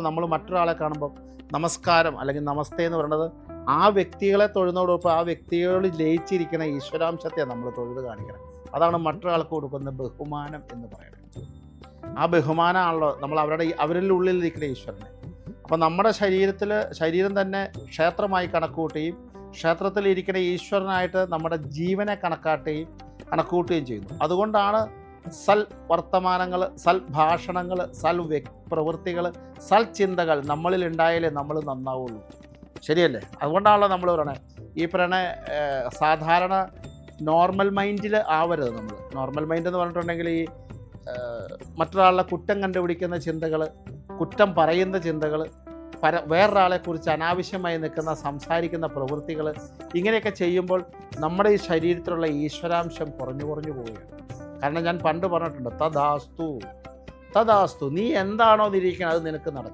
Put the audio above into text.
നമ്മൾ മറ്റൊരാളെ കാണുമ്പോൾ നമസ്കാരം അല്ലെങ്കിൽ നമസ്തേ എന്ന് പറയുന്നത് ആ വ്യക്തികളെ തൊഴുന്നതോടൊപ്പം ആ വ്യക്തികളിൽ ലയിച്ചിരിക്കുന്ന ഈശ്വരാംശത്തെ നമ്മൾ തൊഴുത് കാണിക്കണം. അതാണ് മറ്റൊരാൾക്ക് കൊടുക്കുന്ന ബഹുമാനം എന്ന് പറയുന്നത്. ആ ബഹുമാനമാണല്ലോ നമ്മൾ അവരുടെ ഉള്ളിലിരിക്കുന്ന ഈശ്വരനെ. അപ്പോൾ നമ്മുടെ ശരീരം തന്നെ ക്ഷേത്രമായി കണക്കുകൂട്ടുകയും ക്ഷേത്രത്തിൽ ഇരിക്കുന്ന ഈശ്വരനായിട്ട് നമ്മുടെ ജീവനെ കണക്കുകൂട്ടുകയും ചെയ്യുന്നു. അതുകൊണ്ടാണ് സൽ വർത്തമാനങ്ങൾ, സൽ ഭാഷണങ്ങൾ, പ്രവൃത്തികൾ, സൽ ചിന്തകൾ നമ്മളിൽ ഉണ്ടായാലേ നമ്മൾ നന്നാവുള്ളൂ. ശരിയല്ലേ? അതുകൊണ്ടാണല്ലോ നമ്മൾ പറയണേ ഈ സാധാരണ നോർമൽ മൈൻഡിൽ ആവരുത് നമ്മൾ. നോർമൽ മൈൻഡ് എന്ന് പറഞ്ഞിട്ടുണ്ടെങ്കിൽ ഈ മറ്റൊരാളുടെ കുറ്റം കണ്ടുപിടിക്കുന്ന ചിന്തകൾ, കുറ്റം പറയുന്ന ചിന്തകൾ, വേറൊരാളെക്കുറിച്ച് അനാവശ്യമായി സംസാരിക്കുന്ന പ്രവൃത്തികൾ, ഇങ്ങനെയൊക്കെ ചെയ്യുമ്പോൾ നമ്മുടെ ഈ ശരീരത്തിലുള്ള ഈശ്വരാംശം കുറഞ്ഞു പോവുകയാണ്. കാരണം ഞാൻ പണ്ട് പറഞ്ഞിട്ടുണ്ട്, തദാസ്തു, നീ എന്താണോ നിരീക്കുന്നത് അത് നിനക്ക് നടക്കും.